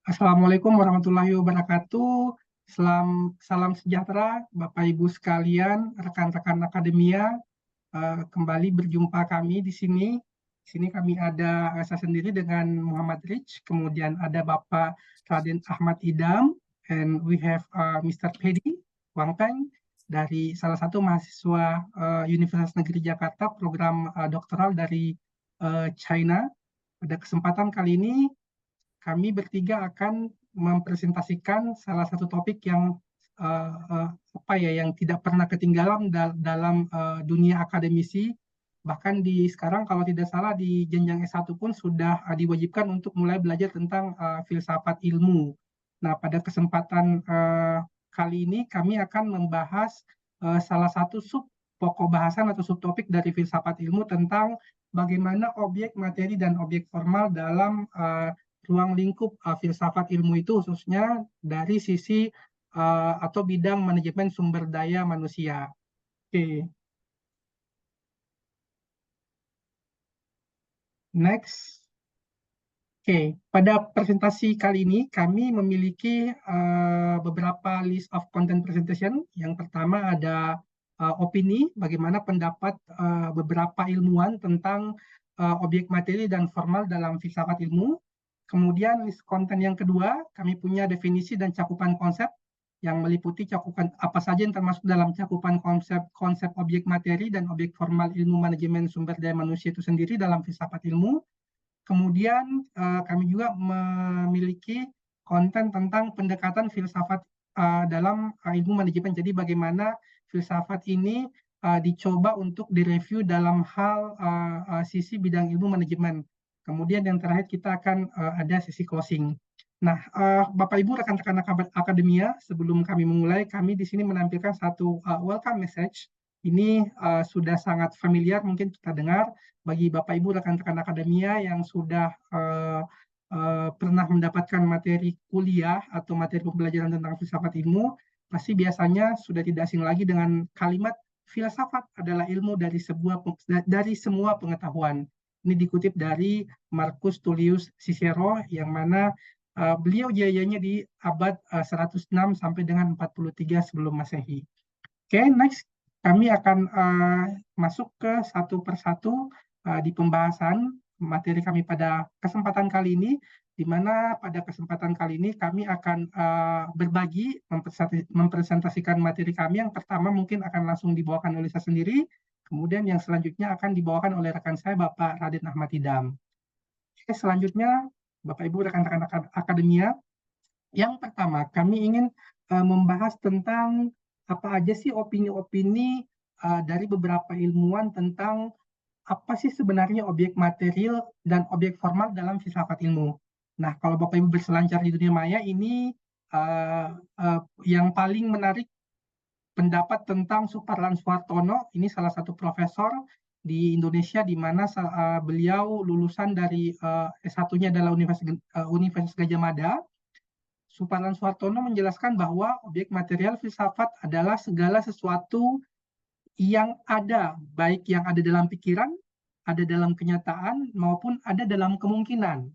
Assalamualaikum warahmatullahi wabarakatuh. Salam sejahtera, Bapak Ibu sekalian, rekan-rekan akademia. Kembali berjumpa kami di sini. Di sini kami ada saya sendiri dengan Muhammad Rich, kemudian ada Bapak Raden Ahmad Idam, and we have Mr. Pedi Wang Peng dari salah satu mahasiswa Universitas Negeri Jakarta, program doktoral dari China. Pada kesempatan kali ini kami bertiga akan mempresentasikan salah satu topik yang yang tidak pernah ketinggalan dalam dunia akademisi. Bahkan di sekarang kalau tidak salah di jenjang S1 pun sudah diwajibkan untuk mulai belajar tentang filsafat ilmu. Nah, pada kesempatan kali ini kami akan membahas salah satu sub pokok bahasan atau subtopik dari filsafat ilmu tentang bagaimana objek, materi, dan objek formal dalam ruang lingkup filsafat ilmu itu, khususnya dari sisi atau bidang manajemen sumber daya manusia. Oke, next. Oke, pada presentasi kali ini kami memiliki beberapa list of content presentation. Yang pertama ada opini, bagaimana pendapat beberapa ilmuwan tentang objek materi dan formal dalam filsafat ilmu. Kemudian list konten yang kedua, kami punya definisi dan cakupan konsep yang meliputi cakupan apa saja yang termasuk dalam cakupan konsep objek materi dan objek formal ilmu manajemen sumber daya manusia itu sendiri dalam filsafat ilmu. Kemudian kami juga memiliki konten tentang pendekatan filsafat dalam ilmu manajemen. Jadi bagaimana filsafat ini dicoba untuk direview dalam hal sisi bidang ilmu manajemen. Kemudian yang terakhir kita akan ada sesi closing. Nah, Bapak Ibu rekan-rekan akademia, sebelum kami memulai, kami di sini menampilkan satu welcome message. Ini sudah sangat familiar mungkin kita dengar bagi Bapak Ibu rekan-rekan akademia yang sudah pernah mendapatkan materi kuliah atau materi pembelajaran tentang filsafat ilmu, pasti biasanya sudah tidak asing lagi dengan kalimat filsafat adalah ilmu dari semua pengetahuan. Ini dikutip dari Marcus Tullius Cicero yang mana beliau jayanya di abad 106 sampai dengan 43 sebelum Masehi. Oke, next kami akan masuk ke satu persatu di pembahasan materi kami pada kesempatan kali ini, di mana pada kesempatan kali ini kami akan berbagi, mempresentasikan materi kami. Yang pertama mungkin akan langsung dibawakan oleh saya sendiri, kemudian yang selanjutnya akan dibawakan oleh rekan saya, Bapak Raden Ahmad Idam. Oke, selanjutnya, Bapak Ibu rekan-rekan akademia, yang pertama kami ingin membahas tentang apa aja sih opini-opini dari beberapa ilmuwan tentang apa sih sebenarnya objek material dan objek formal dalam filsafat ilmu. Nah, kalau Bapak Ibu berselancar di dunia maya ini yang paling menarik pendapat tentang Suparlan Suartono, ini salah satu profesor di Indonesia di mana beliau lulusan dari S1-nya adalah Universitas Gadjah Mada. Suparlan Suartono menjelaskan bahwa objek material filsafat adalah segala sesuatu yang ada, baik yang ada dalam pikiran, ada dalam kenyataan, maupun ada dalam kemungkinan.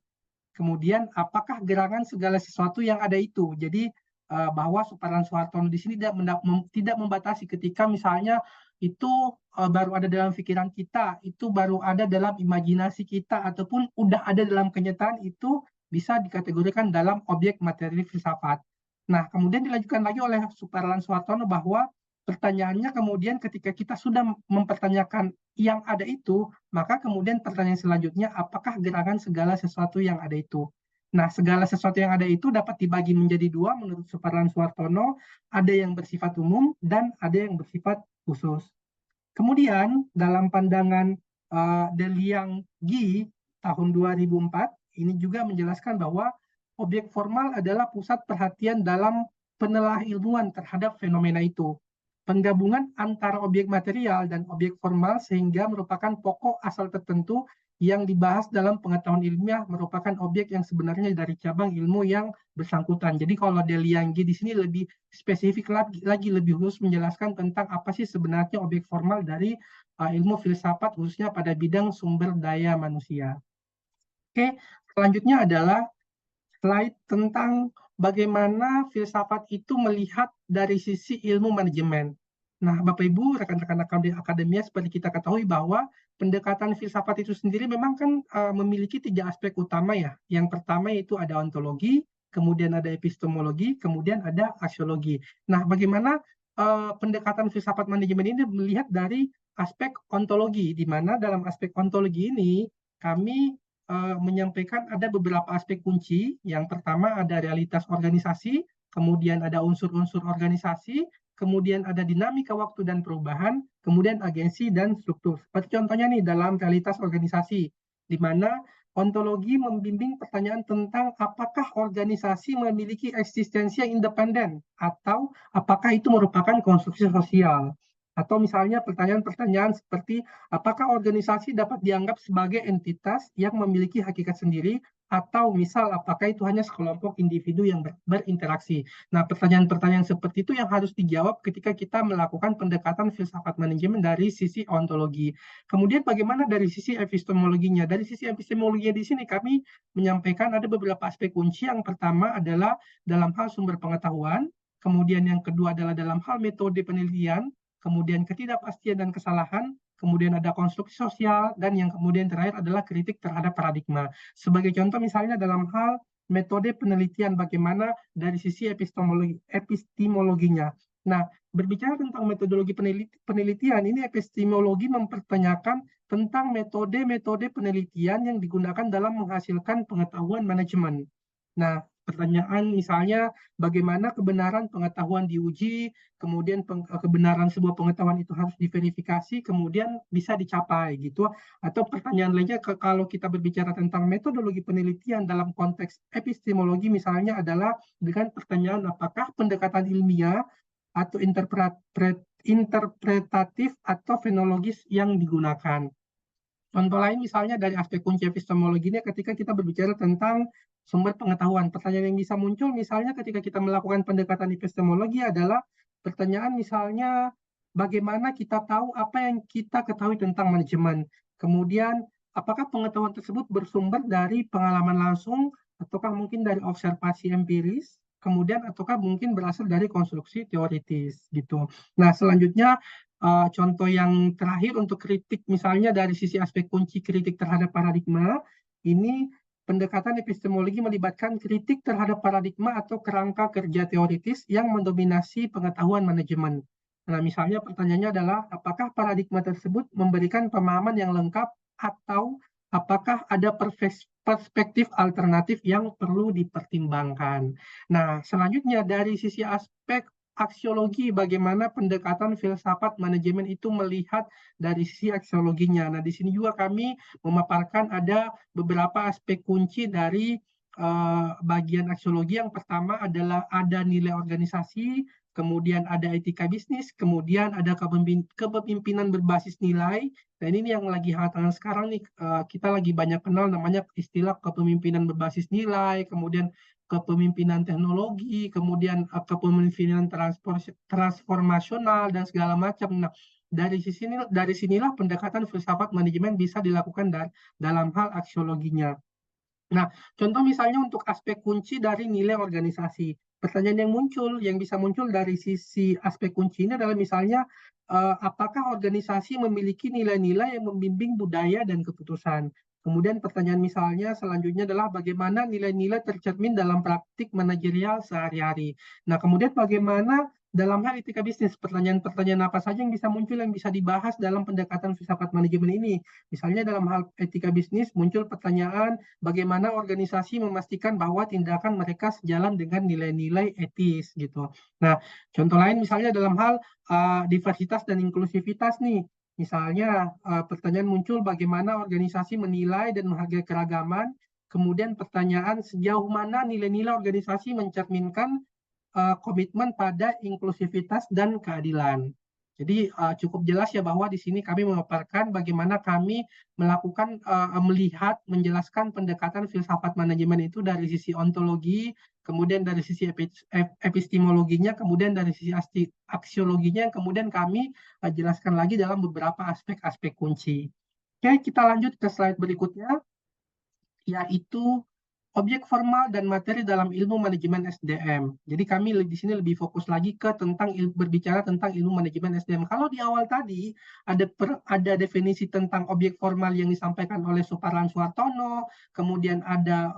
Kemudian, apakah gerangan segala sesuatu yang ada itu? Jadi, bahwa Suparlan Suartono di sini tidak membatasi ketika misalnya itu baru ada dalam pikiran kita, itu baru ada dalam imajinasi kita, ataupun udah ada dalam kenyataan, itu bisa dikategorikan dalam objek materi filsafat. Nah, kemudian dilanjutkan lagi oleh Suparlan Suartono bahwa pertanyaannya kemudian ketika kita sudah mempertanyakan yang ada itu, maka kemudian pertanyaan selanjutnya, apakah gerangan segala sesuatu yang ada itu? Nah, segala sesuatu yang ada itu dapat dibagi menjadi dua menurut Suparlan Suartono, ada yang bersifat umum dan ada yang bersifat khusus. Kemudian dalam pandangan Deliang Gi tahun 2004, ini juga menjelaskan bahwa objek formal adalah pusat perhatian dalam penelah ilmuwan terhadap fenomena itu. Penggabungan antara objek material dan objek formal sehingga merupakan pokok asal tertentu yang dibahas dalam pengetahuan ilmiah merupakan objek yang sebenarnya dari cabang ilmu yang bersangkutan. Jadi kalau Delianggi di sini lebih spesifik lagi lebih khusus menjelaskan tentang apa sih sebenarnya objek formal dari ilmu filsafat khususnya pada bidang sumber daya manusia. Oke, selanjutnya adalah slide tentang bagaimana filsafat itu melihat dari sisi ilmu manajemen. Nah, Bapak Ibu, rekan-rekan akademia, seperti kita ketahui bahwa pendekatan filsafat itu sendiri memang kan memiliki 3 aspek utama ya. Yang pertama yaitu ada ontologi, kemudian ada epistemologi, kemudian ada aksiologi. Nah, bagaimana pendekatan filsafat manajemen ini melihat dari aspek ontologi, di mana dalam aspek ontologi ini kami menyampaikan ada beberapa aspek kunci. Yang pertama ada realitas organisasi, kemudian ada unsur-unsur organisasi, kemudian ada dinamika waktu dan perubahan, kemudian agensi dan struktur. Seperti contohnya nih dalam realitas organisasi, di mana ontologi membimbing pertanyaan tentang apakah organisasi memiliki eksistensi yang independen atau apakah itu merupakan konstruksi sosial. Atau misalnya pertanyaan-pertanyaan seperti apakah organisasi dapat dianggap sebagai entitas yang memiliki hakikat sendiri atau misal apakah itu hanya sekelompok individu yang berinteraksi. Nah, pertanyaan-pertanyaan seperti itu yang harus dijawab ketika kita melakukan pendekatan filsafat manajemen dari sisi ontologi. Kemudian bagaimana dari sisi epistemologinya? Dari sisi epistemologinya di sini kami menyampaikan ada beberapa aspek kunci. Yang pertama adalah dalam hal sumber pengetahuan, kemudian yang kedua adalah dalam hal metode penelitian, kemudian ketidakpastian dan kesalahan, kemudian ada konstruksi sosial, dan yang kemudian terakhir adalah kritik terhadap paradigma. Sebagai contoh misalnya dalam hal metode penelitian bagaimana dari sisi epistemologinya. Nah, berbicara tentang metodologi penelitian, ini epistemologi mempertanyakan tentang metode-metode penelitian yang digunakan dalam menghasilkan pengetahuan manajemen. Nah, pertanyaan misalnya bagaimana kebenaran pengetahuan diuji, kemudian kebenaran sebuah pengetahuan itu harus diverifikasi, kemudian bisa dicapai gitu. Atau pertanyaan lainnya kalau kita berbicara tentang metodologi penelitian dalam konteks epistemologi misalnya adalah dengan pertanyaan apakah pendekatan ilmiah atau interpretatif atau fenologis yang digunakan. Contoh lain misalnya dari aspek kunci epistemologi ini ketika kita berbicara tentang sumber pengetahuan. Pertanyaan yang bisa muncul misalnya ketika kita melakukan pendekatan epistemologi adalah pertanyaan misalnya bagaimana kita tahu apa yang kita ketahui tentang manajemen. Kemudian apakah pengetahuan tersebut bersumber dari pengalaman langsung ataukah mungkin dari observasi empiris, kemudian ataukah mungkin berasal dari konstruksi teoritis gitu. Nah, selanjutnya contoh yang terakhir untuk kritik misalnya dari sisi aspek kunci kritik terhadap paradigma, ini pendekatan epistemologi melibatkan kritik terhadap paradigma atau kerangka kerja teoritis yang mendominasi pengetahuan manajemen. Nah, misalnya pertanyaannya adalah apakah paradigma tersebut memberikan pemahaman yang lengkap atau apakah ada perspektif alternatif yang perlu dipertimbangkan. Nah, selanjutnya dari sisi aspek aksiologi, bagaimana pendekatan filsafat manajemen itu melihat dari sisi aksiologinya. Nah, di sini juga kami memaparkan ada beberapa aspek kunci dari bagian aksiologi. Yang pertama adalah ada nilai organisasi, kemudian ada etika bisnis, kemudian ada kepemimpinan berbasis nilai. Dan ini yang lagi hangat sekarang nih, kita lagi banyak kenal namanya istilah kepemimpinan berbasis nilai, kemudian kepemimpinan teknologi, kemudian kepemimpinan transformasional dan segala macam. Nah, dari sinilah pendekatan filsafat manajemen bisa dilakukan dalam hal aksiologinya. Nah, contoh misalnya untuk aspek kunci dari nilai organisasi. Pertanyaan yang bisa muncul dari sisi aspek kunci ini adalah misalnya apakah organisasi memiliki nilai-nilai yang membimbing budaya dan keputusan. Kemudian pertanyaan misalnya selanjutnya adalah bagaimana nilai-nilai tercermin dalam praktik manajerial sehari-hari. Nah, kemudian bagaimana dalam hal etika bisnis, pertanyaan-pertanyaan apa saja yang bisa muncul yang bisa dibahas dalam pendekatan filsafat manajemen ini. Misalnya dalam hal etika bisnis muncul pertanyaan bagaimana organisasi memastikan bahwa tindakan mereka sejalan dengan nilai-nilai etis gitu. Nah, contoh lain misalnya dalam hal diversitas dan inklusivitas nih. Misalnya pertanyaan muncul bagaimana organisasi menilai dan menghargai keragaman, kemudian pertanyaan sejauh mana nilai-nilai organisasi mencerminkan komitmen pada inklusivitas dan keadilan. Jadi cukup jelas ya bahwa di sini kami memaparkan bagaimana kami melihat, menjelaskan pendekatan filsafat manajemen itu dari sisi ontologi, kemudian dari sisi epistemologinya, kemudian dari sisi aksiologinya, kemudian kami jelaskan lagi dalam beberapa aspek-aspek kunci. Oke, kita lanjut ke slide berikutnya, yaitu objek formal dan materi dalam ilmu manajemen SDM. Jadi kami di sini lebih fokus lagi ke berbicara tentang ilmu manajemen SDM. Kalau di awal tadi ada definisi tentang objek formal yang disampaikan oleh Suparlan Suartono, kemudian ada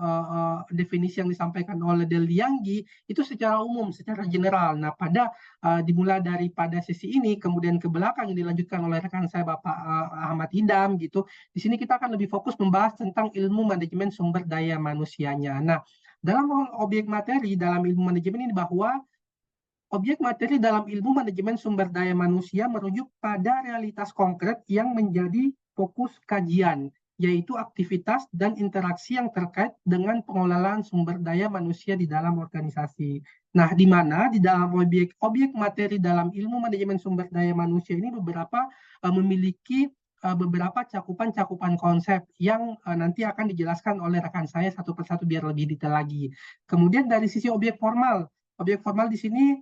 definisi yang disampaikan oleh Del Yanggi, itu secara umum, secara general. Nah, dimulai daripada sesi ini, kemudian ke belakang yang dilanjutkan oleh rekan saya Bapak Ahmad Hidam gitu. Di sini kita akan lebih fokus membahas tentang ilmu manajemen sumber daya manusianya. Nah, dalam objek materi dalam ilmu manajemen ini bahwa objek materi dalam ilmu manajemen sumber daya manusia merujuk pada realitas konkret yang menjadi fokus kajian, yaitu aktivitas dan interaksi yang terkait dengan pengelolaan sumber daya manusia di dalam organisasi. Nah, di mana di dalam objek materi dalam ilmu manajemen sumber daya manusia ini memiliki beberapa cakupan-cakupan konsep yang nanti akan dijelaskan oleh rekan saya satu persatu biar lebih detail lagi. Kemudian dari sisi objek formal, objek formal di sini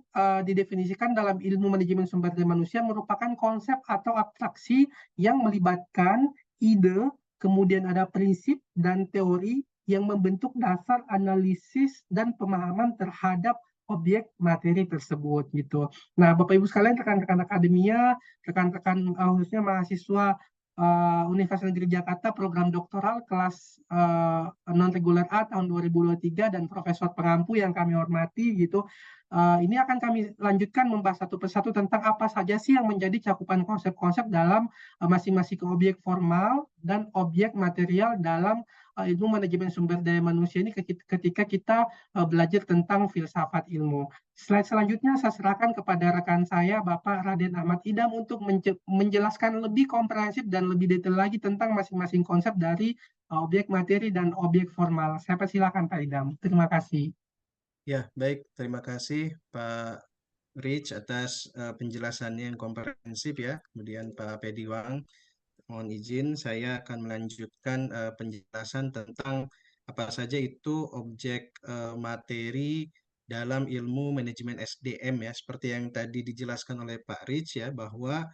didefinisikan dalam ilmu manajemen sumber daya manusia merupakan konsep atau abstraksi yang melibatkan ide, kemudian ada prinsip dan teori yang membentuk dasar analisis dan pemahaman terhadap objek materi tersebut gitu. Nah, Bapak Ibu sekalian, rekan-rekan akademia, rekan-rekan khususnya mahasiswa Universitas Negeri Jakarta program doktoral kelas non reguler A tahun 2023 dan profesor pengampu yang kami hormati gitu. Ini akan kami lanjutkan membahas satu persatu tentang apa saja sih yang menjadi cakupan konsep-konsep dalam masing-masing objek formal dan objek material dalam ilmu manajemen sumber daya manusia ini ketika kita belajar tentang filsafat ilmu. Slide selanjutnya saya serahkan kepada rekan saya, Bapak Raden Ahmad Idam, untuk menjelaskan lebih komprehensif dan lebih detail lagi tentang masing-masing konsep dari objek materi dan objek formal. Saya persilakan Pak Idam. Terima kasih. Ya, baik. Terima kasih Pak Rich atas penjelasannya yang komprehensif ya. Kemudian Pak Pediwang, mohon izin saya akan melanjutkan penjelasan tentang apa saja itu objek materi dalam ilmu manajemen SDM ya. Seperti yang tadi dijelaskan oleh Pak Rich ya, bahwa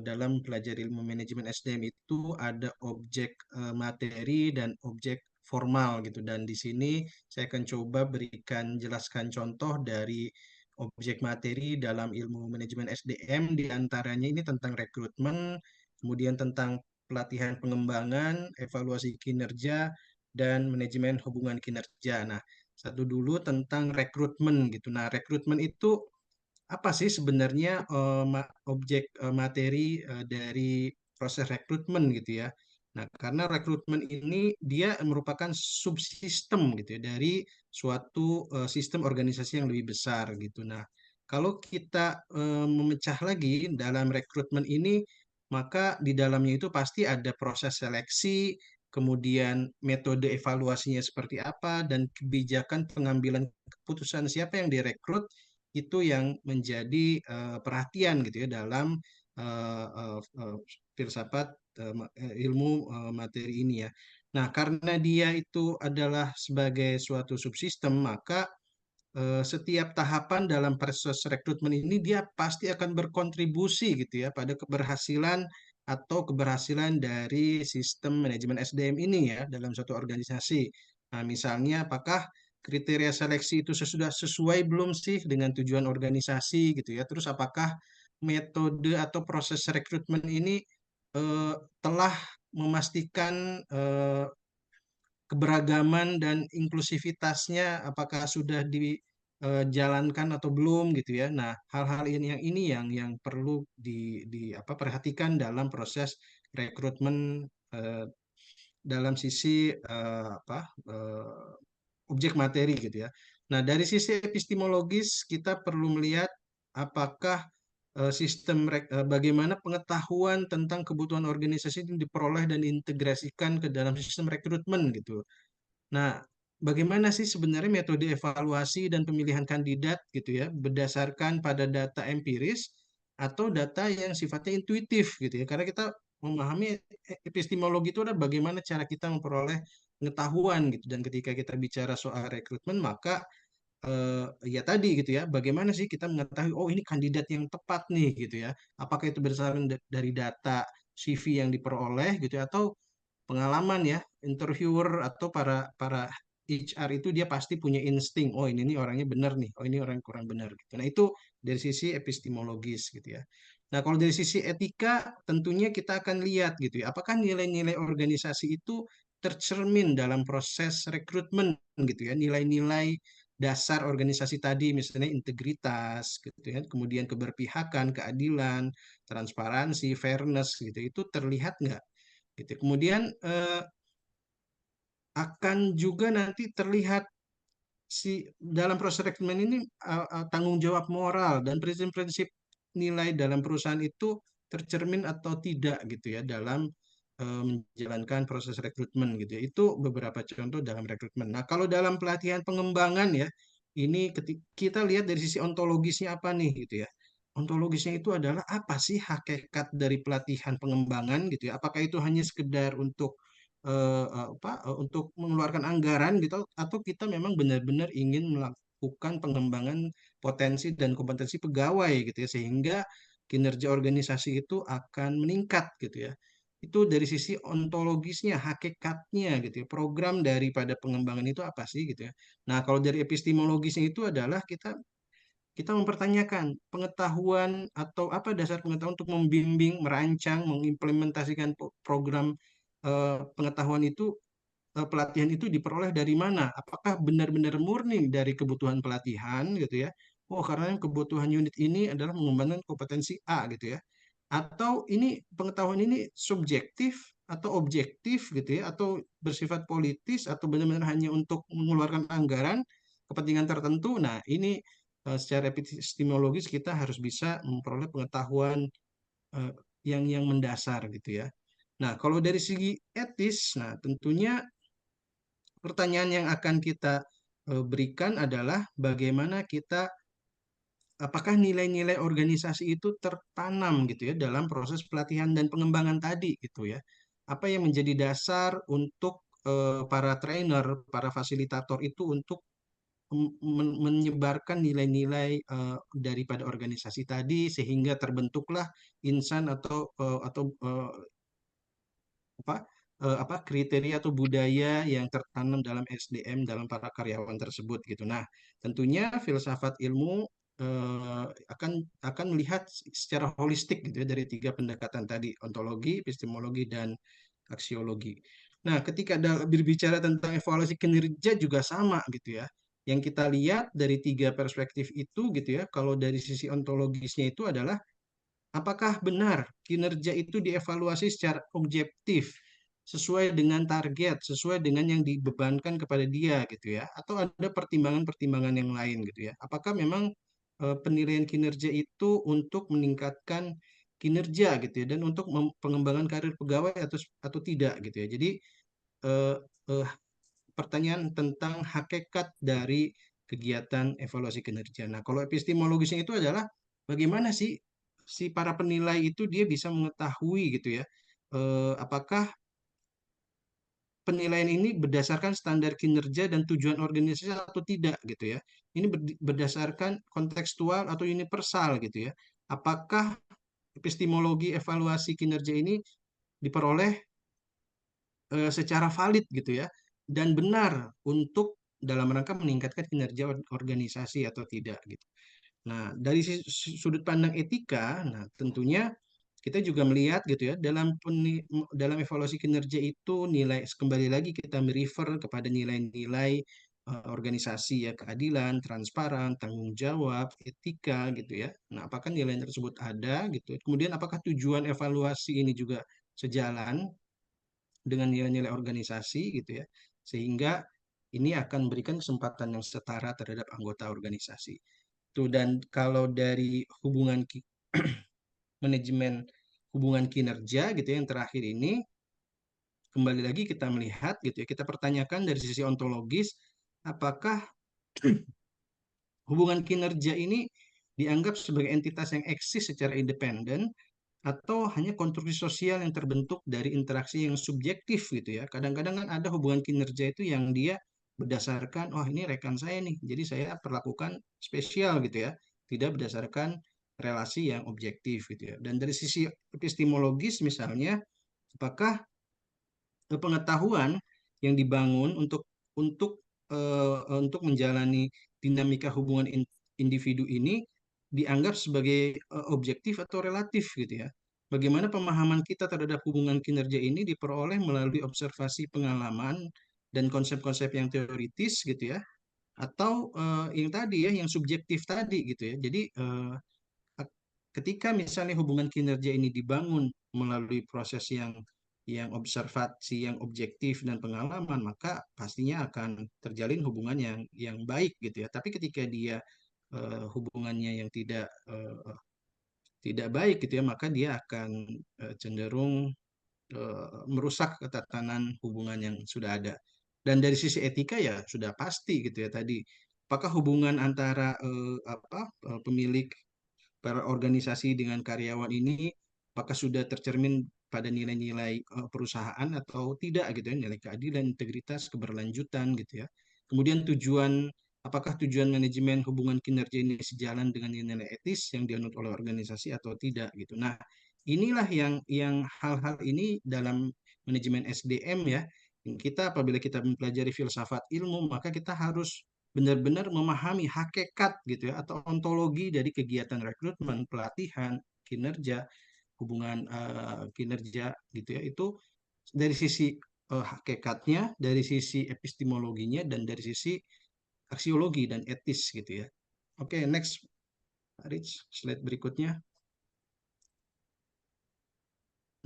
dalam belajar ilmu manajemen SDM itu ada objek materi dan objek formal gitu. Dan di sini saya akan coba jelaskan contoh dari objek materi dalam ilmu manajemen SDM, di antaranya ini tentang rekrutmen, kemudian tentang pelatihan pengembangan, evaluasi kinerja, dan manajemen hubungan kinerja. Nah, satu dulu tentang rekrutmen gitu. Nah, rekrutmen itu apa sih sebenarnya objek materi dari proses rekrutmen gitu ya. Nah, karena rekrutmen ini dia merupakan subsistem gitu ya dari suatu sistem organisasi yang lebih besar gitu. Nah, kalau kita memecah lagi dalam rekrutmen ini, maka di dalamnya itu pasti ada proses seleksi, kemudian metode evaluasinya seperti apa, dan kebijakan pengambilan keputusan siapa yang direkrut itu yang menjadi perhatian gitu ya dalam filsafat ilmu materi ini ya. Nah, karena dia itu adalah sebagai suatu subsistem, maka setiap tahapan dalam proses rekrutmen ini dia pasti akan berkontribusi gitu ya pada keberhasilan atau keberhasilan dari sistem manajemen SDM ini ya dalam suatu organisasi. Nah, misalnya apakah kriteria seleksi itu sudah sesuai belum sih dengan tujuan organisasi gitu ya. Terus apakah metode atau proses rekrutmen ini eh, telah memastikan keberagaman dan inklusivitasnya apakah sudah dijalankan atau belum gitu ya. Nah, hal-hal ini yang perlu perhatikan dalam proses rekrutmen dalam sisi objek materi gitu ya. Nah, dari sisi epistemologis kita perlu melihat apakah bagaimana pengetahuan tentang kebutuhan organisasi itu diperoleh dan diintegrasikan ke dalam sistem rekrutmen gitu. Nah, bagaimana sih sebenarnya metode evaluasi dan pemilihan kandidat gitu ya, berdasarkan pada data empiris atau data yang sifatnya intuitif gitu ya. Karena kita memahami epistemologi itu adalah bagaimana cara kita memperoleh pengetahuan gitu. Dan ketika kita bicara soal rekrutmen, maka ya tadi gitu ya, bagaimana sih kita mengetahui oh ini kandidat yang tepat nih gitu ya. Apakah itu berdasarkan dari data CV yang diperoleh gitu ya, atau pengalaman ya interviewer atau para para HR itu dia pasti punya insting, oh ini nih orangnya benar nih, oh ini orang kurang benar gitu. Nah itu dari sisi epistemologis gitu ya. Nah kalau dari sisi etika tentunya kita akan lihat gitu ya, apakah nilai-nilai organisasi itu tercermin dalam proses rekrutmen gitu ya, nilai-nilai dasar organisasi tadi misalnya integritas gitu ya, kemudian keberpihakan, keadilan, transparansi, fairness gitu, itu terlihat nggak gitu. Kemudian akan juga nanti terlihat si dalam proses rekrutmen ini tanggung jawab moral dan prinsip-prinsip nilai dalam perusahaan itu tercermin atau tidak gitu ya dalam menjalankan proses rekrutmen gitu ya. Itu beberapa contoh dalam rekrutmen. Nah, kalau dalam pelatihan pengembangan ya, ini kita lihat dari sisi ontologisnya apa nih gitu ya. Ontologisnya itu adalah apa sih hakikat dari pelatihan pengembangan gitu ya. Apakah itu hanya sekedar untuk untuk mengeluarkan anggaran gitu atau kita memang benar-benar ingin melakukan pengembangan potensi dan kompetensi pegawai gitu ya sehingga kinerja organisasi itu akan meningkat gitu ya. Itu dari sisi ontologisnya, hakikatnya gitu ya. Program daripada pengembangan itu apa sih gitu ya. Nah, kalau dari epistemologisnya itu adalah kita mempertanyakan pengetahuan atau apa dasar pengetahuan untuk membimbing, merancang, mengimplementasikan program pengetahuan itu, pelatihan itu diperoleh dari mana? Apakah benar-benar murni dari kebutuhan pelatihan gitu ya? Oh, karena kebutuhan unit ini adalah mengembangkan kompetensi A gitu ya. Atau ini pengetahuan ini subjektif atau objektif gitu ya, atau bersifat politis atau benar-benar hanya untuk mengeluarkan anggaran kepentingan tertentu. Nah, ini secara epistemologis kita harus bisa memperoleh pengetahuan eh, yang mendasar gitu ya. Nah, kalau dari segi etis, nah tentunya pertanyaan yang akan kita berikan adalah bagaimana kita, apakah nilai-nilai organisasi itu tertanam gitu ya dalam proses pelatihan dan pengembangan tadi gitu ya. Apa yang menjadi dasar untuk para trainer, para fasilitator itu untuk menyebarkan nilai-nilai daripada organisasi tadi sehingga terbentuklah insan atau apa apa kriteria atau budaya yang tertanam dalam SDM dalam para karyawan tersebut gitu. Nah, tentunya filsafat ilmu akan melihat secara holistik gitu ya dari tiga pendekatan tadi, ontologi, epistemologi, dan aksiologi. Nah, ketika berbicara tentang evaluasi kinerja juga sama gitu ya. Yang kita lihat dari tiga perspektif itu gitu ya, kalau dari sisi ontologisnya itu adalah apakah benar kinerja itu dievaluasi secara objektif, sesuai dengan target, sesuai dengan yang dibebankan kepada dia gitu ya, atau ada pertimbangan-pertimbangan yang lain gitu ya. Apakah memang penilaian kinerja itu untuk meningkatkan kinerja gitu ya dan untuk pengembangan karir pegawai atau tidak gitu ya. Jadi eh, eh, pertanyaan tentang hakikat dari kegiatan evaluasi kinerja. Nah, kalau epistemologisnya itu adalah bagaimana sih si para penilai itu dia bisa mengetahui gitu ya, apakah penilaian ini berdasarkan standar kinerja dan tujuan organisasi atau tidak gitu ya. Ini berdasarkan kontekstual atau universal gitu ya. Apakah epistemologi evaluasi kinerja ini diperoleh secara valid gitu ya dan benar untuk dalam rangka meningkatkan kinerja organisasi atau tidak gitu. Nah, dari sudut pandang etika, nah tentunya kita juga melihat gitu ya dalam evaluasi kinerja itu nilai kembali lagi kita merefer kepada nilai-nilai organisasi ya, keadilan, transparan, tanggung jawab, etika gitu ya. Nah, apakah nilai tersebut ada gitu? Kemudian apakah tujuan evaluasi ini juga sejalan dengan nilai-nilai organisasi gitu ya, sehingga ini akan memberikan kesempatan yang setara terhadap anggota organisasi. Tuh, dan kalau dari manajemen hubungan kinerja gitu ya, yang terakhir ini kembali lagi kita melihat gitu ya, kita pertanyakan dari sisi ontologis apakah hubungan kinerja ini dianggap sebagai entitas yang eksis secara independen atau hanya konstruksi sosial yang terbentuk dari interaksi yang subjektif gitu ya. Kadang-kadang kan ada hubungan kinerja itu yang dia berdasarkan, wah ini rekan saya nih, jadi saya perlakukan spesial gitu ya, tidak berdasarkan relasi yang objektif gitu ya. Dan dari sisi epistemologis misalnya, apakah pengetahuan yang dibangun untuk untuk menjalani dinamika hubungan individu ini dianggap sebagai objektif atau relatif gitu ya. Bagaimana pemahaman kita terhadap hubungan kinerja ini diperoleh melalui observasi pengalaman dan konsep-konsep yang teoritis gitu ya, atau yang tadi ya, yang subjektif tadi gitu ya. Jadi ketika misalnya hubungan kinerja ini dibangun melalui proses yang observasi, yang objektif dan pengalaman, maka pastinya akan terjalin hubungan yang baik gitu ya. Tapi ketika dia hubungannya yang tidak baik gitu ya, maka dia akan cenderung merusak ketatanan hubungan yang sudah ada. Dan dari sisi etika ya sudah pasti gitu ya tadi. Apakah hubungan antara pemilik para organisasi dengan karyawan ini apakah sudah tercermin pada nilai-nilai perusahaan atau tidak gitu ya, nilai keadilan, integritas, keberlanjutan gitu ya. Kemudian apakah tujuan manajemen hubungan kinerja ini sejalan dengan nilai etis yang dianut oleh organisasi atau tidak gitu. Nah, inilah yang hal-hal ini dalam manajemen SDM ya. Kita apabila kita mempelajari filsafat ilmu, maka kita harus benar-benar memahami hakikat gitu ya atau ontologi dari kegiatan rekrutmen, pelatihan, kinerja, hubungan kinerja gitu ya. Itu dari sisi hakikatnya, dari sisi epistemologinya dan dari sisi aksiologi dan etis gitu ya. Oke, next Rich, slide berikutnya.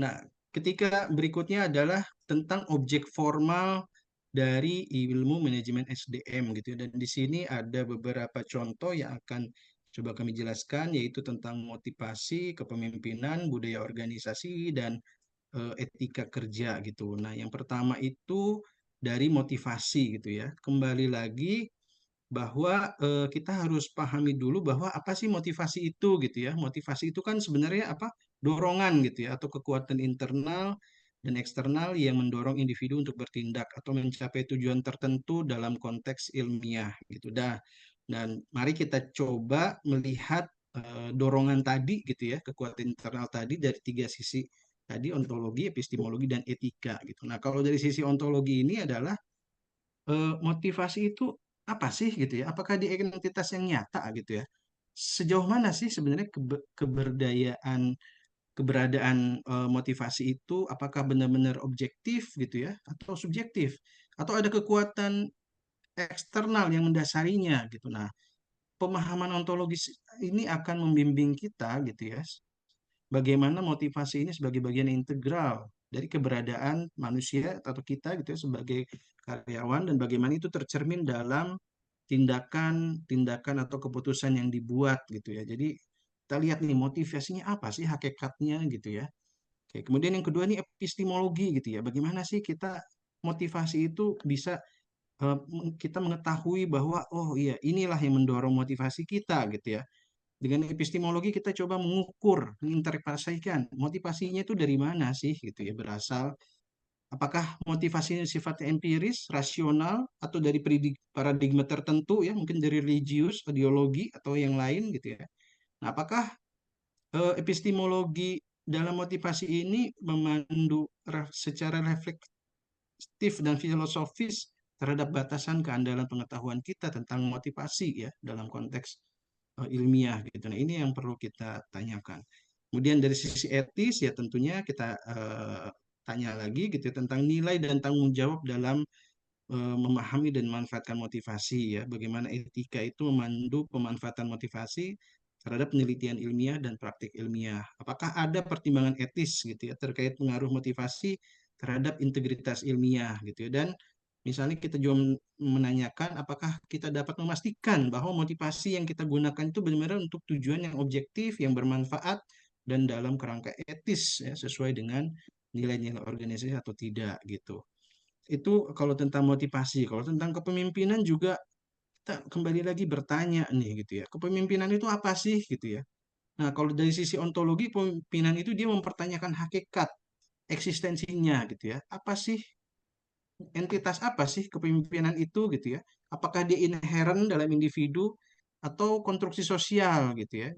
Nah, ketika berikutnya adalah tentang objek formal dari ilmu manajemen SDM gitu ya. Dan di sini ada beberapa contoh yang akan coba kami jelaskan, yaitu tentang motivasi, kepemimpinan, budaya organisasi, dan etika kerja gitu. Nah, yang pertama itu dari motivasi gitu ya. Kembali lagi bahwa kita harus pahami dulu bahwa apa sih motivasi itu gitu ya. Motivasi itu kan sebenarnya apa? Dorongan gitu ya atau kekuatan internal dan eksternal yang mendorong individu untuk bertindak atau mencapai tujuan tertentu dalam konteks ilmiah gitu dah. Dan mari kita coba melihat dorongan tadi gitu ya, kekuatan internal tadi dari tiga sisi tadi, ontologi, epistemologi dan etika gitu. Nah, kalau dari sisi ontologi ini adalah motivasi itu apa sih gitu ya? Apakah dia identitas yang nyata gitu ya? Sejauh mana sih sebenarnya keberadaan motivasi itu apakah benar-benar objektif gitu ya atau subjektif atau ada kekuatan eksternal yang mendasarinya gitu. Nah, pemahaman ontologis ini akan membimbing kita gitu ya bagaimana motivasi ini sebagai bagian integral dari keberadaan manusia atau kita gitu ya sebagai karyawan dan bagaimana itu tercermin dalam tindakan-tindakan atau keputusan yang dibuat gitu ya. Jadi kita lihat nih motivasinya apa sih hakikatnya gitu ya. Oke, kemudian yang kedua nih epistemologi gitu ya. Bagaimana sih kita motivasi itu bisa kita mengetahui bahwa oh iya inilah yang mendorong motivasi kita gitu ya. Dengan epistemologi kita coba mengukur, menginterpretasikan motivasinya itu dari mana sih gitu ya berasal. Apakah motivasinya sifatnya empiris, rasional, atau dari paradigma tertentu ya, mungkin dari religius, ideologi, atau yang lain gitu ya. Nah, apakah epistemologi dalam motivasi ini memandu secara reflektif dan filosofis terhadap batasan keandalan pengetahuan kita tentang motivasi ya dalam konteks ilmiah gitu. Nah, ini yang perlu kita tanyakan. Kemudian dari sisi etis ya tentunya kita tanya lagi gitu ya, tentang nilai dan tanggung jawab dalam memahami dan memanfaatkan motivasi ya. Bagaimana etika itu memandu pemanfaatan motivasi terhadap penelitian ilmiah dan praktik ilmiah. Apakah ada pertimbangan etis gitu ya terkait pengaruh motivasi terhadap integritas ilmiah gitu ya. Dan misalnya kita juga menanyakan apakah kita dapat memastikan bahwa motivasi yang kita gunakan itu benar-benar untuk tujuan yang objektif, yang bermanfaat dan dalam kerangka etis ya sesuai dengan nilai-nilai organisasi atau tidak gitu. Itu kalau tentang motivasi. Kalau tentang kepemimpinan juga kita kembali lagi bertanya nih gitu ya. Kepemimpinan itu apa sih gitu ya. Nah, kalau dari sisi ontologi kepemimpinan itu dia mempertanyakan hakikat eksistensinya gitu ya. Apa sih entitas apa sih kepemimpinan itu gitu ya? Apakah dia inherent dalam individu atau konstruksi sosial gitu ya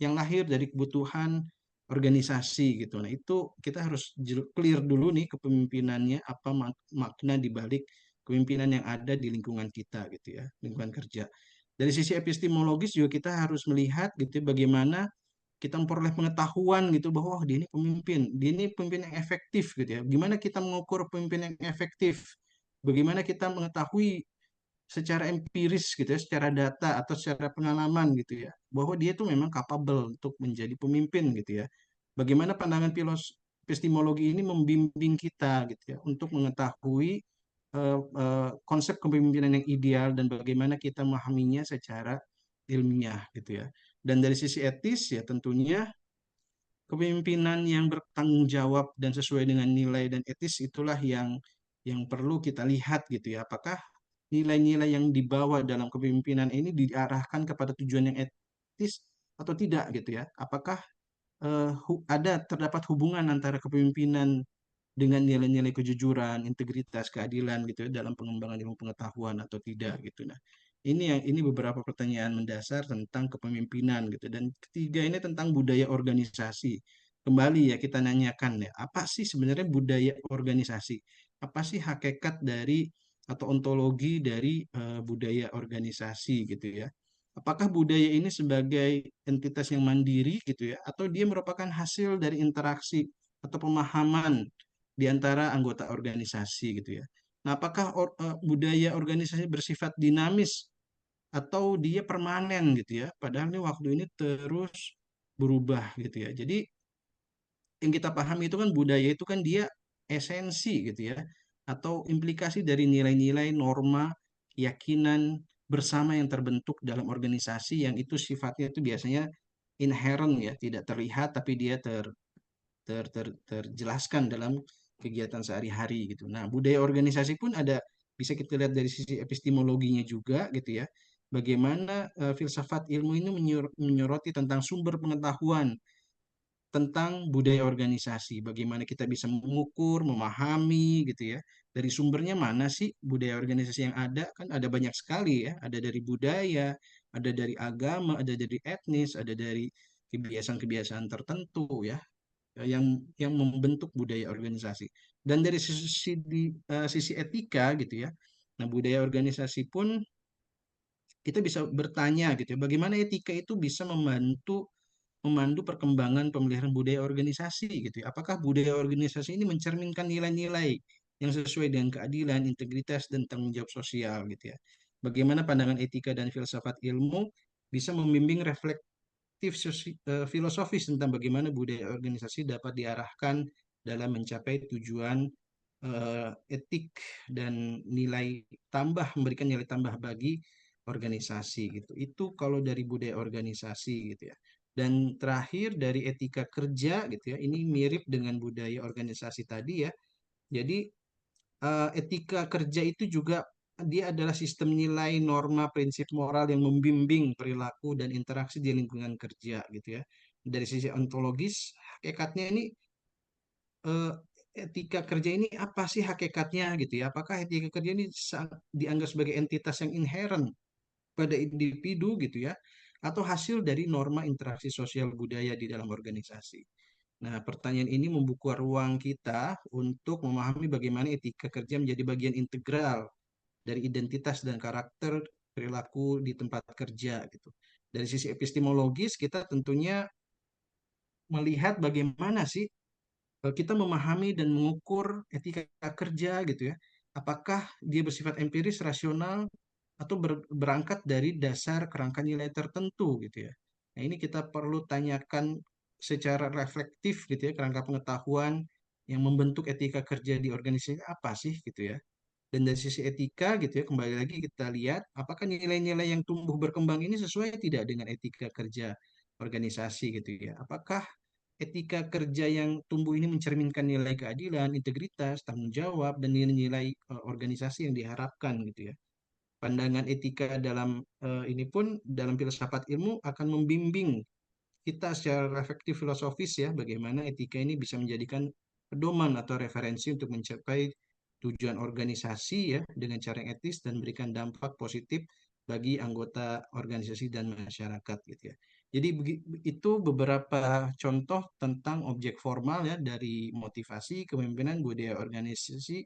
yang lahir dari kebutuhan organisasi gitu. Nah, itu kita harus clear dulu nih kepemimpinannya apa makna di balik kepemimpinan yang ada di lingkungan kita gitu ya, lingkungan kerja. Dari sisi epistemologis juga kita harus melihat gitu ya, bagaimana kita memperoleh pengetahuan gitu bahwa oh, dia ini pemimpin yang efektif gitu ya. Gimana kita mengukur pemimpin yang efektif? Bagaimana kita mengetahui secara empiris gitu ya, secara data atau secara pengalaman gitu ya, bahwa dia itu memang capable untuk menjadi pemimpin gitu ya. Bagaimana pandangan epistemologi ini membimbing kita gitu ya untuk mengetahui konsep kepemimpinan yang ideal dan bagaimana kita memahaminya secara ilmiah gitu ya. Dan dari sisi etis ya tentunya kepemimpinan yang bertanggung jawab dan sesuai dengan nilai dan etis itulah yang perlu kita lihat gitu ya. Apakah nilai-nilai yang dibawa dalam kepemimpinan ini diarahkan kepada tujuan yang etis atau tidak gitu ya? Apakah terdapat hubungan antara kepemimpinan dengan nilai-nilai kejujuran, integritas, keadilan gitu ya dalam pengembangan ilmu pengetahuan atau tidak gitu. Nah, ini beberapa pertanyaan mendasar tentang kepemimpinan gitu. Dan ketiga ini tentang budaya organisasi. Kembali ya kita nanyakan ya, apa sih sebenarnya budaya organisasi? Apa sih hakikat dari atau ontologi dari budaya organisasi gitu ya? Apakah budaya ini sebagai entitas yang mandiri gitu ya, atau dia merupakan hasil dari interaksi atau pemahaman di antara anggota organisasi gitu ya. Nah, apakah budaya organisasi bersifat dinamis atau dia permanen gitu ya? Padahal ini waktu ini terus berubah gitu ya. Jadi yang kita pahami itu kan budaya itu kan dia esensi gitu ya, atau implikasi dari nilai-nilai, norma, keyakinan bersama yang terbentuk dalam organisasi yang itu sifatnya itu biasanya inherent ya, tidak terlihat tapi dia terjelaskan dalam kegiatan sehari-hari gitu. Nah, budaya organisasi pun ada bisa kita lihat dari sisi epistemologinya juga gitu ya. Bagaimana filsafat ilmu ini menyoroti tentang sumber pengetahuan tentang budaya organisasi, bagaimana kita bisa mengukur, memahami gitu ya. Dari sumbernya mana sih budaya organisasi yang ada? Kan ada banyak sekali ya, ada dari budaya, ada dari agama, ada dari etnis, ada dari kebiasaan-kebiasaan tertentu ya yang membentuk budaya organisasi. Dan dari sisi etika gitu ya. Nah, budaya organisasi pun kita bisa bertanya gitu ya, bagaimana etika itu bisa memandu perkembangan pemeliharaan budaya organisasi gitu ya. Apakah budaya organisasi ini mencerminkan nilai-nilai yang sesuai dengan keadilan, integritas, dan tanggung jawab sosial gitu ya. Bagaimana pandangan etika dan filsafat ilmu bisa membimbing filosofis tentang bagaimana budaya organisasi dapat diarahkan dalam mencapai tujuan etik dan nilai tambah, memberikan nilai tambah bagi organisasi gitu. Itu kalau dari budaya organisasi gitu ya. Dan terakhir dari etika kerja gitu ya, ini mirip dengan budaya organisasi tadi ya. Jadi etika kerja itu juga dia adalah sistem nilai, norma, prinsip moral yang membimbing perilaku dan interaksi di lingkungan kerja gitu ya. Dari sisi ontologis, hakikatnya ini eh, etika kerja ini apa sih hakikatnya gitu ya? Apakah etika kerja ini dianggap sebagai entitas yang inherent pada individu gitu ya? Atau hasil dari norma interaksi sosial budaya di dalam organisasi? Nah, pertanyaan ini membuka ruang kita untuk memahami bagaimana etika kerja menjadi bagian integral dari identitas dan karakter perilaku di tempat kerja gitu. Dari sisi epistemologis kita tentunya melihat bagaimana sih kita memahami dan mengukur etika kerja gitu ya. Apakah dia bersifat empiris, rasional, atau berangkat dari dasar kerangka nilai tertentu gitu ya. Nah, ini kita perlu tanyakan secara reflektif gitu ya, kerangka pengetahuan yang membentuk etika kerja di organisasi apa sih gitu ya. Dan dari sisi etika gitu ya, kembali lagi kita lihat apakah nilai-nilai yang tumbuh berkembang ini sesuai tidak dengan etika kerja organisasi gitu ya. Apakah etika kerja yang tumbuh ini mencerminkan nilai keadilan, integritas, tanggung jawab, dan nilai-nilai organisasi yang diharapkan gitu ya. Pandangan etika dalam ini pun dalam filsafat ilmu akan membimbing kita secara reflektif filosofis ya, bagaimana etika ini bisa menjadikan pedoman atau referensi untuk mencapai tujuan organisasi ya dengan cara yang etis dan berikan dampak positif bagi anggota organisasi dan masyarakat gitu ya. Jadi itu beberapa contoh tentang objek formal ya dari motivasi, kepemimpinan, budaya organisasi,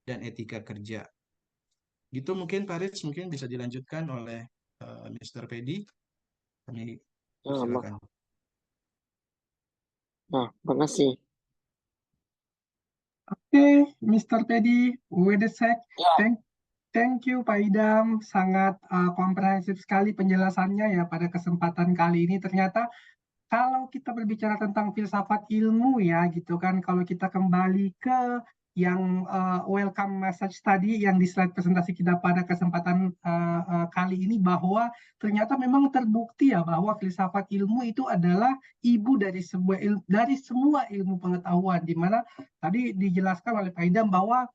dan etika kerja. Gitu mungkin Pak Rich, mungkin bisa dilanjutkan oleh Mr. Pedi. Kami Ya, silakan. makasih. Oke, Mr. Pedi, wait a sec. Ya, Thank you Pak Idam, sangat komprehensif sekali penjelasannya ya pada kesempatan kali ini. Ternyata kalau kita berbicara tentang filsafat ilmu ya gitu kan, kalau kita kembali ke yang welcome message tadi yang di slide presentasi kita pada kesempatan kali ini, bahwa ternyata memang terbukti ya bahwa filsafat ilmu itu adalah ibu dari dari semua ilmu pengetahuan, di mana tadi dijelaskan oleh Pak Idam bahwa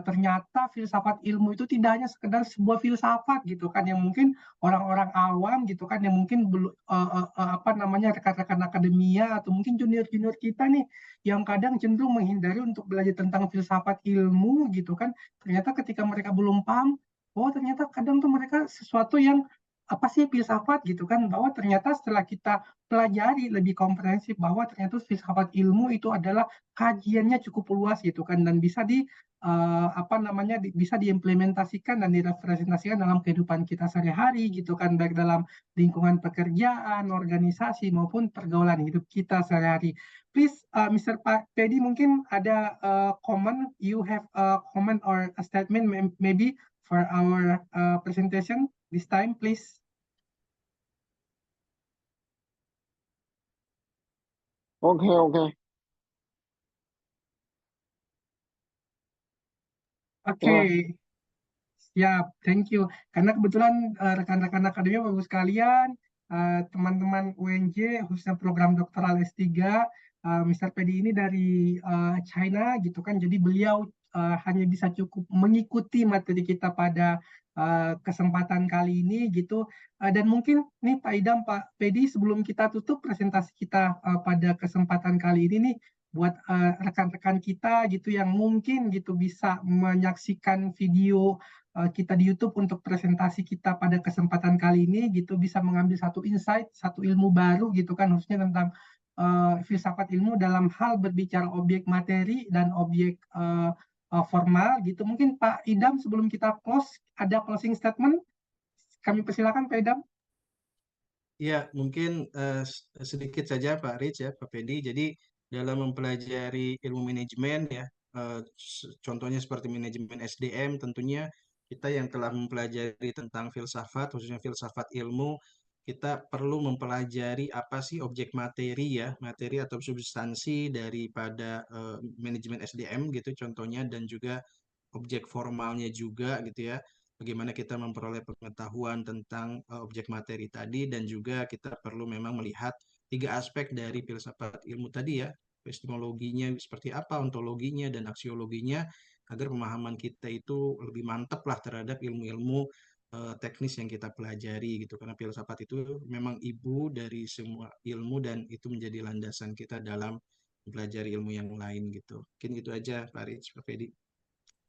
ternyata filsafat ilmu itu tidak hanya sekedar sebuah filsafat gitu kan, yang mungkin orang-orang awam gitu kan, yang mungkin belum apa namanya, rekan-rekan akademia atau mungkin junior-junior kita nih yang kadang cenderung menghindari untuk belajar tentang filsafat ilmu gitu kan, ternyata ketika mereka belum paham, oh ternyata kadang tuh mereka sesuatu yang apa sih filsafat gitu kan, bahwa ternyata setelah kita pelajari lebih komprehensif bahwa ternyata filsafat ilmu itu adalah kajiannya cukup luas gitu kan, dan bisa apa namanya, bisa diimplementasikan dan direpresentasikan dalam kehidupan kita sehari-hari gitu kan, baik dalam lingkungan pekerjaan, organisasi maupun pergaulan hidup kita sehari-hari. Please, Mr. Pedi, mungkin ada comment, you have a comment or a statement maybe for our presentation this time, please. oke. Oke, Ya, siap, thank you. Karena kebetulan rekan-rekan akademik bagus sekalian, teman-teman UNJ khususnya program doktoral S3, Mr. Pedi ini dari China gitu kan, jadi beliau hanya bisa cukup mengikuti materi kita pada kesempatan kali ini gitu. Dan mungkin nih Pak Idam, Pak Pedi, sebelum kita tutup presentasi kita pada kesempatan kali ini nih, buat rekan-rekan kita gitu yang mungkin gitu bisa menyaksikan video kita di YouTube untuk presentasi kita pada kesempatan kali ini gitu, bisa mengambil satu insight, satu ilmu baru gitu kan, khususnya tentang filsafat ilmu dalam hal berbicara objek materi dan objek formal gitu. Mungkin Pak Idam sebelum kita close, ada closing statement, kami persilakan Pak Idam. Ya, mungkin sedikit saja Pak Rich ya, Pak Pedi. Jadi dalam mempelajari ilmu manajemen ya, contohnya seperti manajemen SDM, tentunya kita yang telah mempelajari tentang filsafat, khususnya filsafat ilmu, kita perlu mempelajari apa sih objek materi ya, materi atau substansi daripada manajemen SDM gitu contohnya, dan juga objek formalnya juga gitu ya. Bagaimana kita memperoleh pengetahuan tentang objek materi tadi, dan juga kita perlu memang melihat tiga aspek dari filsafat ilmu tadi ya, epistemologinya seperti apa, ontologinya, dan aksiologinya, agar pemahaman kita itu lebih mantap lah terhadap ilmu-ilmu teknis yang kita pelajari gitu. Karena filsafat itu memang ibu dari semua ilmu, dan itu menjadi landasan kita dalam mempelajari ilmu yang lain gitu. Mungkin itu aja Pak Rich, Pak Fedi.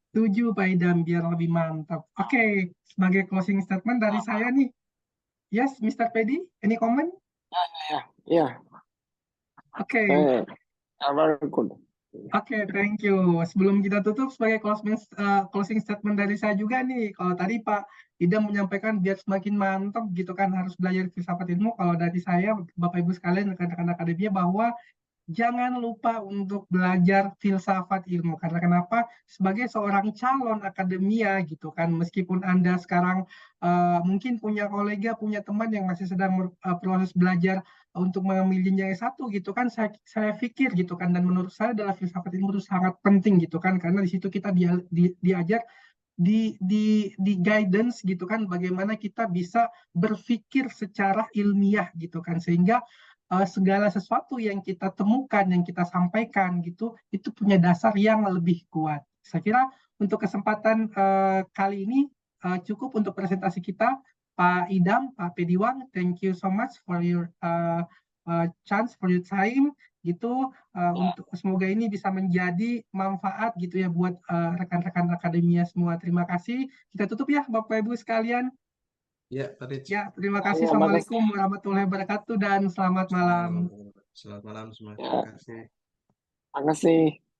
Setuju Pak Idam, biar lebih mantap. Oke, sebagai closing statement dari saya nih. Yes, Mr. Pedi, any comment? ya. Oke. Very good. Oke, thank you. Sebelum kita tutup, sebagai closing statement dari saya juga nih, kalau tadi Pak Idam menyampaikan biar semakin mantap gitu kan harus belajar filsafat ilmu, kalau dari saya, Bapak Ibu sekalian, rekan-rekan akademia, bahwa jangan lupa untuk belajar filsafat ilmu. Karena kenapa? Sebagai seorang calon akademia gitu kan, meskipun Anda sekarang mungkin punya kolega, punya teman yang masih sedang proses belajar untuk mengambil jenjang S1 gitu kan, saya pikir gitu kan, dan menurut saya adalah filsafat ilmu itu sangat penting gitu kan, karena di situ kita diajar, di guidance gitu kan, bagaimana kita bisa berpikir secara ilmiah gitu kan, sehingga segala sesuatu yang kita temukan, yang kita sampaikan gitu, itu punya dasar yang lebih kuat. Saya kira untuk kesempatan kali ini cukup untuk presentasi kita. Pak Idam, Pak Pediwang, thank you so much for your chance, for your time gitu. Untuk semoga ini bisa menjadi manfaat gitu ya buat rekan-rekan akademia semua. Terima kasih. Kita tutup ya Bapak Ibu sekalian. Ya, Pak Rich. Ya, terima kasih. Ya, Assalamualaikum makasih. warahmatullahi wabarakatuh dan selamat malam. Selamat malam semua. Ya, Terima kasih. makasih.